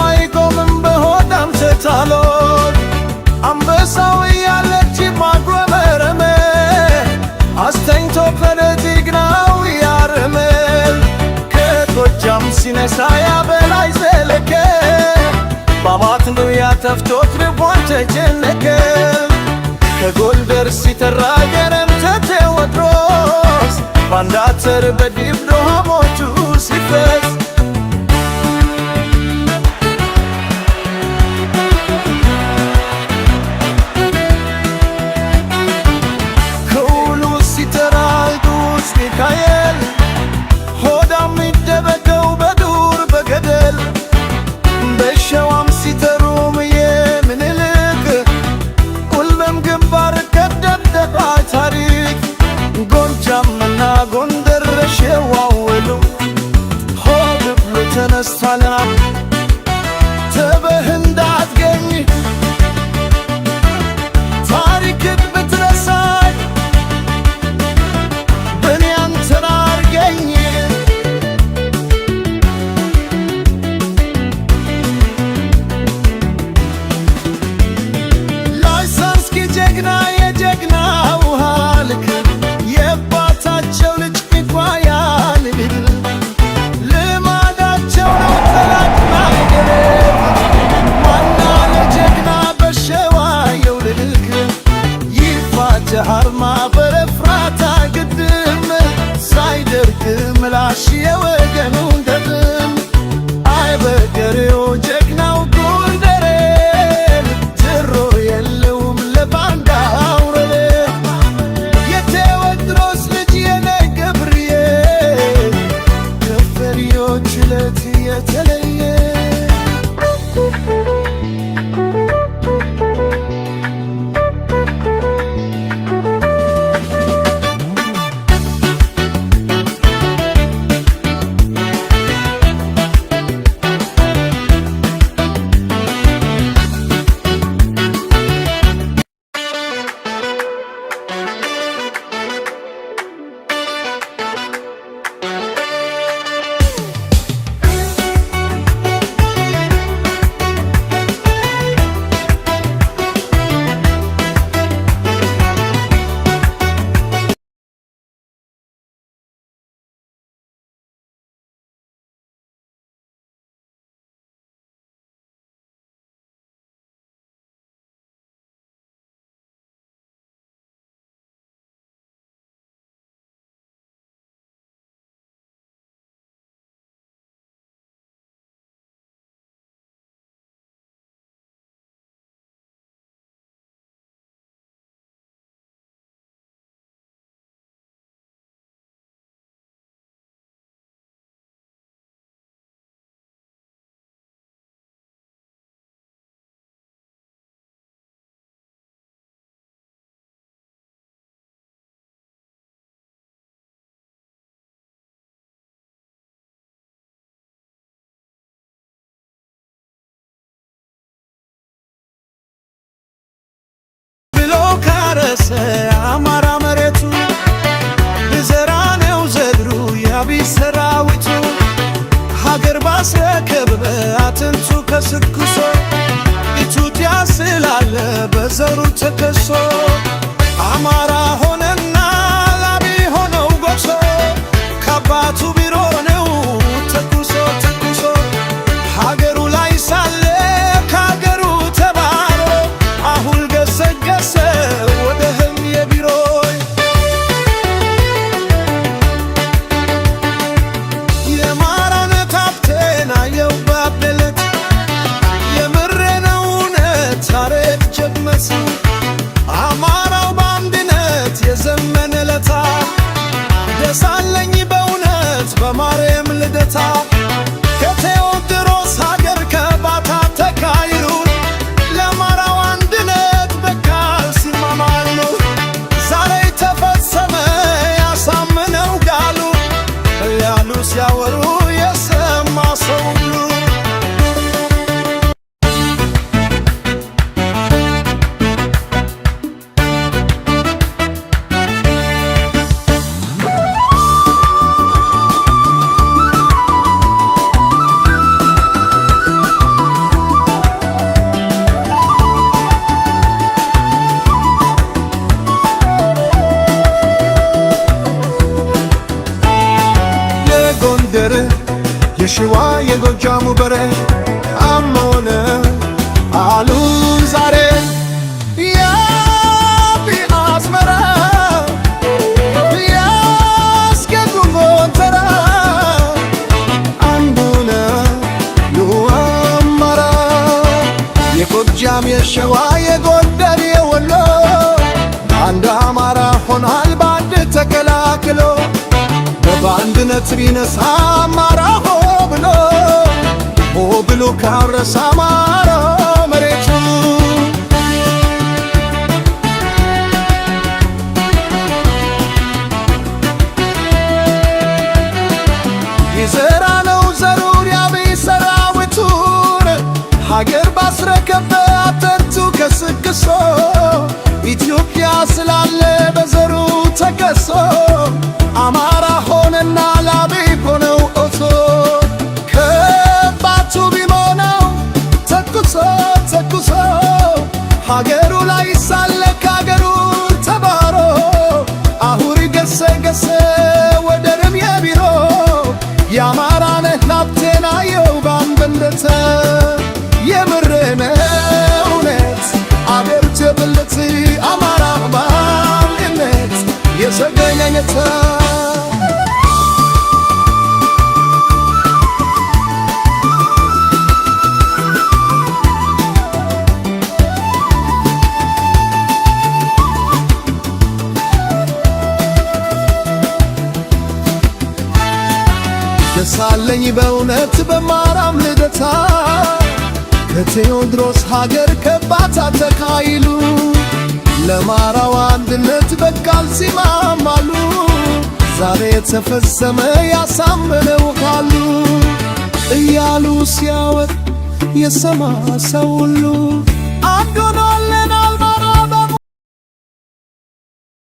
አይቆምም በሆዳም ተታሎት አንበሳው እያለች ማጉረመረመ አስተኝቶ ጀግናው ያረመ ከጎጃም ሲነሳ ያበላይ ዘለቀ ባማት ነው ያተፍቶት ልቧን ተጨነቀ ከጎንደር ሲተራ ገረምተ ቴዎድሮስ ባንዳተር በዲብዶ ሀሞቱ ሲፈስ ከውሉ ሲተራ ቅዱስ ሚካኤል ሆዳም ይደበቀው በዱር በገደል በሸዋም ሲተሩም የምኒልክ ቁልምም ግንባር ቀደም ታሪክ ጎጃምና ጎንደር ሸዋው ውሉ ሆ ብሎ ተነስቷል ተበህ እንዳትገኝ ታሪክን ብትረሳኝ በኔ አንተን አርገኝ ላይሳንስኪ ጀግና የጀግናው ሃልክ የባታቸው ልጅ ይጓያል ልማዳቸው ነው ጠላት ማይገረብ ዋና ለጀግና በሸዋ የውልልክ ይፋጀሃር ማበረፍራታ ግድም ሳይደርግ ምላሽ የወገኑን ደም አይበገሬው ጀግናው ጎንደሬ ድሮ የለውም ለባንዳ አውረሌ የቴዎድሮስ ልጅ የነገብርዬ ከፈሪዎች ዕለት የተለየ አማራ መሬቱ ብዘራ ነው ዘድሩ ያቢስ ሰራዊቱ ሀገር ባስረከበ አጥንቱ ከስክሶ ኢትዮጵያ ስላለ በዘሩ ተከሶ አማራ ሆነና ላቢ ሆነው ጎሶ ከአባቱ ቢሮ ነው ተኩሶ ተኩሶ ሀገሩ ላይ ሳለ ከሀገሩ ተባሮ አሁን ገሰገሰ አማራው በአንድነት የዘመነ ለታ ደሳለኝ በእውነት በማርያም ልደታ ከቴዎድሮስ ሀገር በሬ አሞነ አሉ ዛሬ ያቢ አዝመራ ያስገዱ ጎተራ አንዱነ ሉአማራ የጎጃም የሸዋ የጎንደር የወሎ አንድ አማራ ሆኗል በአንድ ተቀላቅሎ በአንድነት ቢነሳ አማራ ሆ ብሎ ካረሳ አማራ መሬቱ ይዘራ ነው ዘሩን ያብይ ሰራዊቱን ሀገር ባስረከበ አተርቱ ከስክሶ ኢትዮጵያ ስላለ በዘሩ ተከሶ አማራ ሆነና ላብይ ሆነው ኦቶ ከባቱ ቢሞነው ተኩሶ ተኩሶ ሀገሩ ላይ ሳለክ ሀገሩ ተባሮ አሁሪ ገሰገሰ ወደርም የቢሮ የአማራነት ናብቴናየው ባንበንደተ የምርነ እውነት አገር ትብልት አማራ ባንድነት የሰገኘኝተ ደሳለኝ በእውነት በማርያም ልደታ ከቴዎድሮስ ሀገር ከባታ ተካይሉ ለማራው አንድነት በቃል ሲማማሉ ዛሬ የተፈጸመ ያሳመነው ካሉ እያሉ ሲያወጥ የሰማ ሰው ሁሉ አንድ ሆኗል